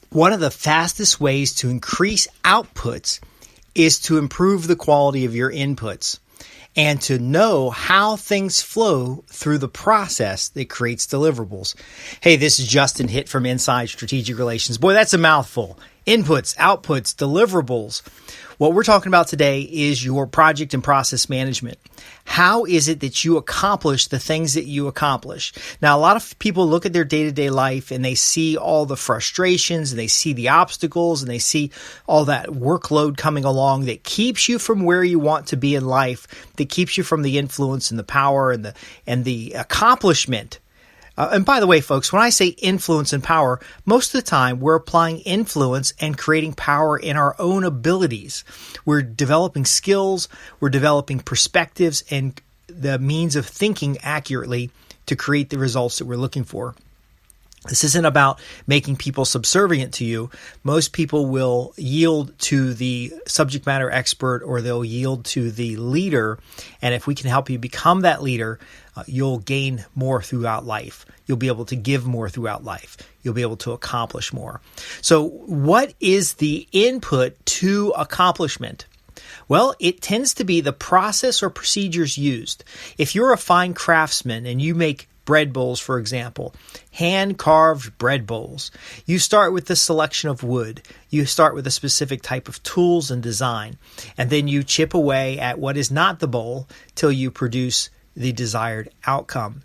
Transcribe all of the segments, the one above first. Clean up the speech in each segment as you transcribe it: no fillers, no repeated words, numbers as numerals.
One of the fastest ways to increase outputs is to improve the quality of your inputs and to know how things flow through the process that creates deliverables. Hey, this is Justin Hitt from Inside Strategic Relations. Boy, that's a mouthful. Inputs, outputs, deliverables. What we're talking about today is your project and process management. How is it that you accomplish the things that you accomplish? Now, a lot of people look at their day-to-day life and they see all the frustrations and they see the obstacles and they see all that workload coming along that keeps you from where you want to be in life, that keeps you from the influence and the power and the accomplishment. And by the way, folks, when I say influence and power, most of the time we're applying influence and creating power in our own abilities. We're developing skills, we're developing perspectives and the means of thinking accurately to create the results that we're looking for. This isn't about making people subservient to you. Most people will yield to the subject matter expert or they'll yield to the leader. And if we can help you become that leader, you'll gain more throughout life. You'll be able to give more throughout life. You'll be able to accomplish more. So what is the input to accomplishment? Well, it tends to be the process or procedures used. If you're a fine craftsman and you make bread bowls, for example, hand-carved bread bowls. You start with the selection of wood. You start with a specific type of tools and design, and then you chip away at what is not the bowl till you produce the desired outcome.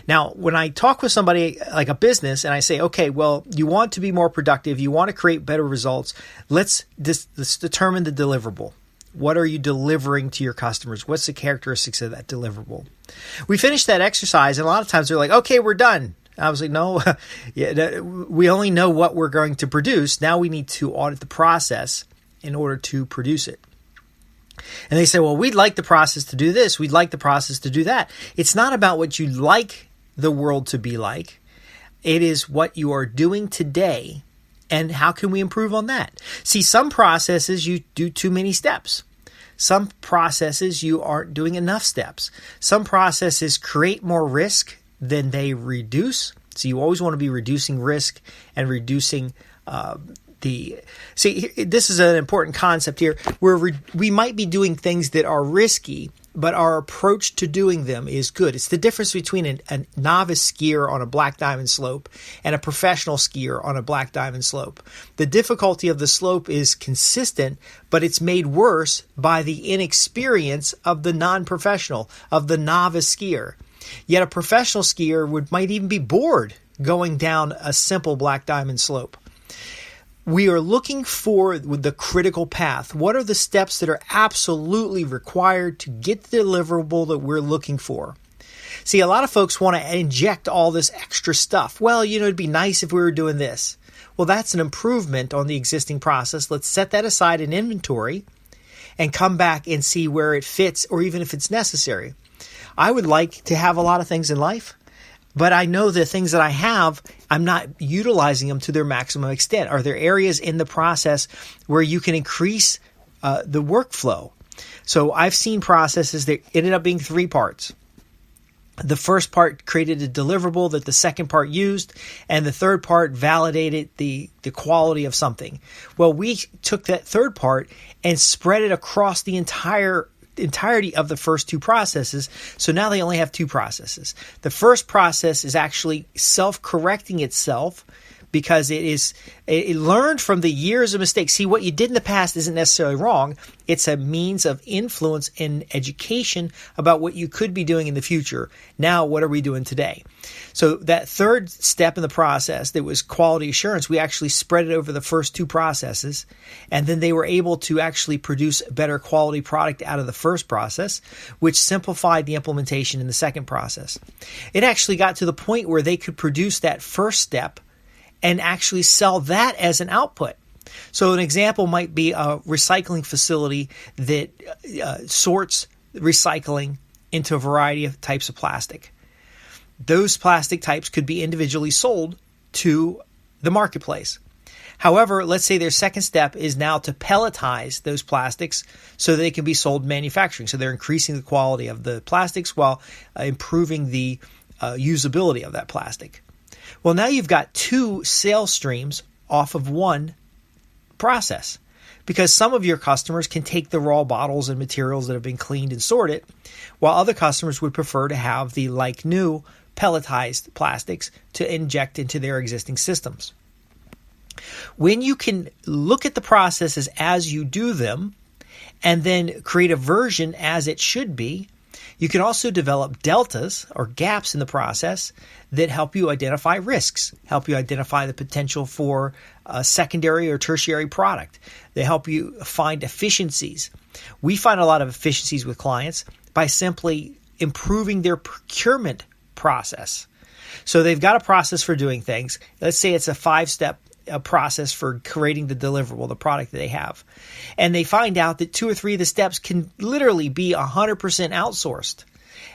Now, when I talk with somebody like a business and I say, okay, well, you want to be more productive, you want to create better results, let's determine the deliverable. What are you delivering to your customers? What's the characteristics of that deliverable? We finish that exercise, and a lot of times they're like, okay, we're done. I was like, no, we only know what we're going to produce. Now we need to audit the process in order to produce it. And they say, well, we'd like the process to do this. We'd like the process to do that. It's not about what you'd like the world to be like. It is what you are doing today. And how can we improve on that? See, some processes you do too many steps. Some processes you aren't doing enough steps. Some processes create more risk than they reduce. So you always want to be reducing risk and reducing See, this is an important concept here where we might be doing things that are risky, but our approach to doing them is good. It's the difference between a novice skier on a black diamond slope and a professional skier on a black diamond slope. The difficulty of the slope is consistent, but it's made worse by the inexperience of the non-professional, of the novice skier. Yet a professional skier might even be bored going down a simple black diamond slope. We are looking for the critical path. What are the steps that are absolutely required to get the deliverable that we're looking for? See, a lot of folks want to inject all this extra stuff. Well, it'd be nice if we were doing this. Well, that's an improvement on the existing process. Let's set that aside in inventory and come back and see where it fits or even if it's necessary. I would like to have a lot of things in life, but I know the things that I have, I'm not utilizing them to their maximum extent. Are there areas in the process where you can increase the workflow? So I've seen processes that ended up being 3 parts. The first part created a deliverable that the second part used, and the third part validated the quality of something. Well, we took that third part and spread it across the entirety of the first 2 processes. So now they only have 2 processes. The first process is actually self-correcting itself because it learned from the years of mistakes. See, what you did in the past isn't necessarily wrong. It's a means of influence and education about what you could be doing in the future. Now, what are we doing today? So that third step in the process that was quality assurance, we actually spread it over the first 2 processes, and then they were able to actually produce a better quality product out of the first process, which simplified the implementation in the second process. It actually got to the point where they could produce that first step and actually sell that as an output. So an example might be a recycling facility that sorts recycling into a variety of types of plastic. Those plastic types could be individually sold to the marketplace. However, let's say their second step is now to pelletize those plastics so that they can be sold in manufacturing. So they're increasing the quality of the plastics while improving the usability of that plastic. Well, now you've got 2 sales streams off of one process. Because some of your customers can take the raw bottles and materials that have been cleaned and sorted, while other customers would prefer to have the like new pelletized plastics to inject into their existing systems. When you can look at the processes as you do them and then create a version as it should be, you can also develop deltas or gaps in the process that help you identify risks, help you identify the potential for a secondary or tertiary product. They help you find efficiencies. We find a lot of efficiencies with clients by simply improving their procurement process. So they've got a process for doing things. Let's say it's a 5-step process for creating the deliverable, the product that they have. And they find out that 2 or 3 of the steps can literally be 100% outsourced.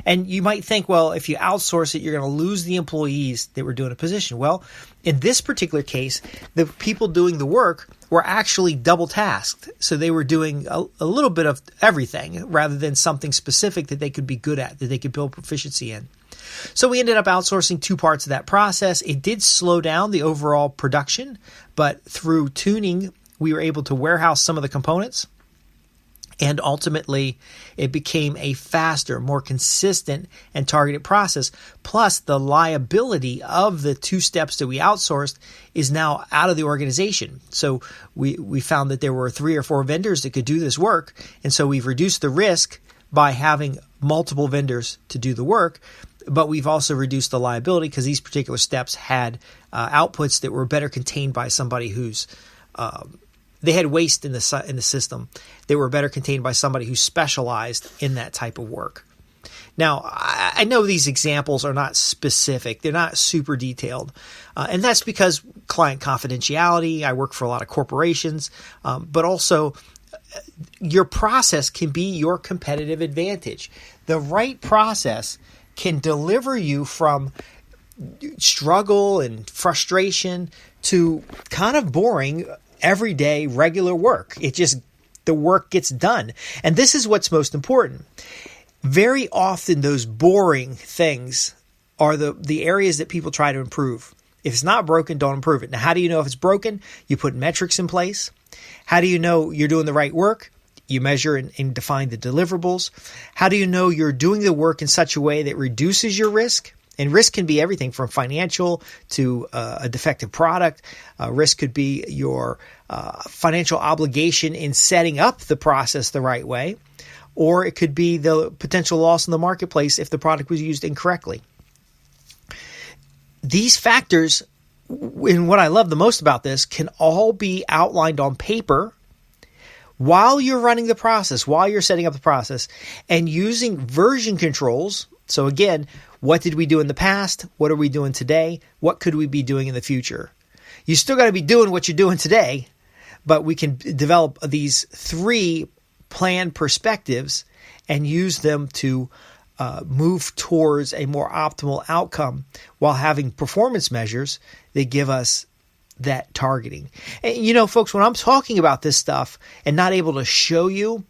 And you might think, well, if you outsource it, you're going to lose the employees that were doing a position. Well, in this particular case, the people doing the work were actually double tasked. So they were doing a little bit of everything rather than something specific that they could be good at, that they could build proficiency in. So we ended up outsourcing 2 parts of that process. It did slow down the overall production, but through tuning, we were able to warehouse some of the components. And ultimately, it became a faster, more consistent and targeted process. Plus, the liability of the 2 steps that we outsourced is now out of the organization. So we found that there were 3 or 4 vendors that could do this work. And so we've reduced the risk by having multiple vendors to do the work. But we've also reduced the liability because these particular steps had outputs that were better contained by somebody who's they had waste in the system. They were better contained by somebody who specialized in that type of work. Now, I know these examples are not specific. They're not super detailed. And that's because client confidentiality. I work for a lot of corporations, but also your process can be your competitive advantage. The right process can deliver you from struggle and frustration to kind of boring, everyday, regular work. The work gets done. And this is what's most important. Very often those boring things are the areas that people try to improve. If it's not broken, don't improve it. Now, how do you know if it's broken? You put metrics in place. How do you know you're doing the right work? You measure and define the deliverables. How do you know you're doing the work in such a way that reduces your risk? And risk can be everything from financial to a defective product. Risk could be your financial obligation in setting up the process the right way, or it could be the potential loss in the marketplace if the product was used incorrectly. These factors, and what I love the most about this, can all be outlined on paper while you're running the process, while you're setting up the process, and using version controls. So again, what did we do in the past? What are we doing today? What could we be doing in the future? You still got to be doing what you're doing today, but we can develop these 3 plan perspectives and use them to move towards a more optimal outcome while having performance measures that give us that targeting. And folks, when I'm talking about this stuff and not able to show you,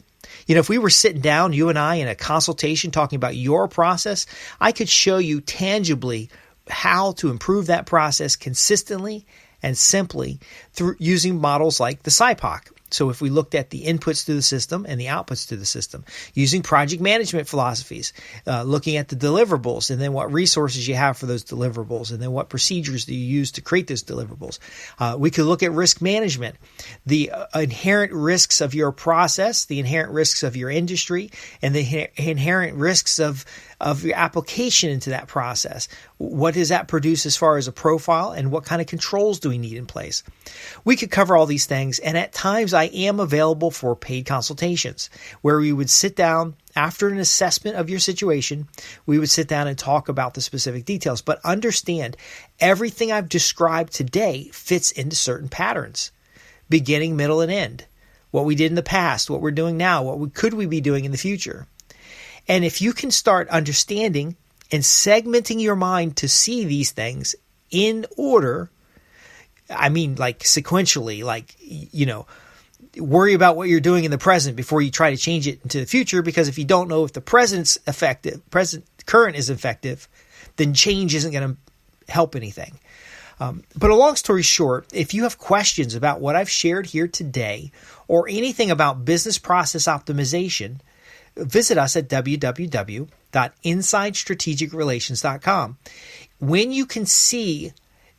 if we were sitting down, you and I, in a consultation talking about your process, I could show you tangibly how to improve that process consistently and simply through using models like the SIPOC. So if we looked at the inputs to the system and the outputs to the system, using project management philosophies, looking at the deliverables and then what resources you have for those deliverables and then what procedures do you use to create those deliverables. We could look at risk management, the inherent risks of your process, the inherent risks of your industry, and the inherent risks of your application into that process. What does that produce as far as a profile, and what kind of controls do we need in place? We could cover all these things, and at times I am available for paid consultations where we would sit down after an assessment of your situation. We would sit down and talk about the specific details, but understand everything I've described today fits into certain patterns, beginning, middle, and end. What we did in the past, what we're doing now, could we be doing in the future? And if you can start understanding and segmenting your mind to see these things in order, I mean, like sequentially, worry about what you're doing in the present before you try to change it into the future, because if you don't know if the current is effective, then change isn't going to help anything. But a long story short, if you have questions about what I've shared here today or anything about business process optimization, visit us at www.insidestrategicrelations.com. When you can see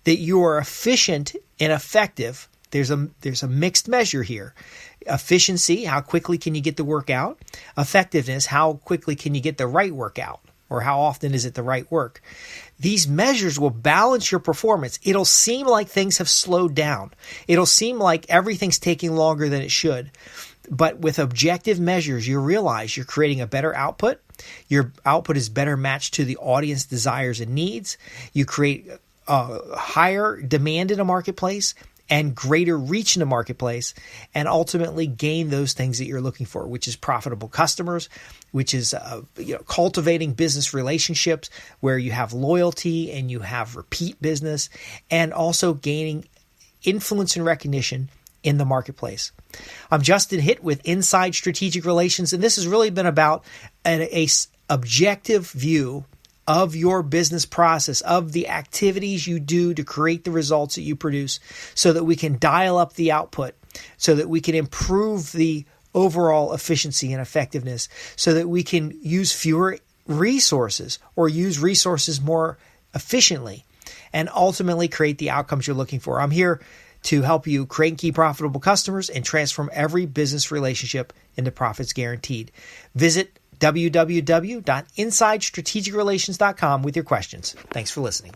that you are efficient and effective, there's a mixed measure here. Efficiency, how quickly can you get the work out? Effectiveness, how quickly can you get the right work out? Or how often is it the right work? These measures will balance your performance. It'll seem like things have slowed down. It'll seem like everything's taking longer than it should. But with objective measures, you realize you're creating a better output. Your output is better matched to the audience desires and needs. You create higher demand in a marketplace and greater reach in the marketplace, and ultimately gain those things that you're looking for, which is profitable customers, which is cultivating business relationships where you have loyalty and you have repeat business, and also gaining influence and recognition in the marketplace. I'm Justin Hitt with Inside Strategic Relations, and this has really been about an objective view of your business process, of the activities you do to create the results that you produce, so that we can dial up the output, so that we can improve the overall efficiency and effectiveness, so that we can use fewer resources or use resources more efficiently, and ultimately create the outcomes you're looking for. I'm here to help you create and keep profitable customers and transform every business relationship into profits guaranteed. Visit www.insidestrategicrelations.com with your questions. Thanks for listening.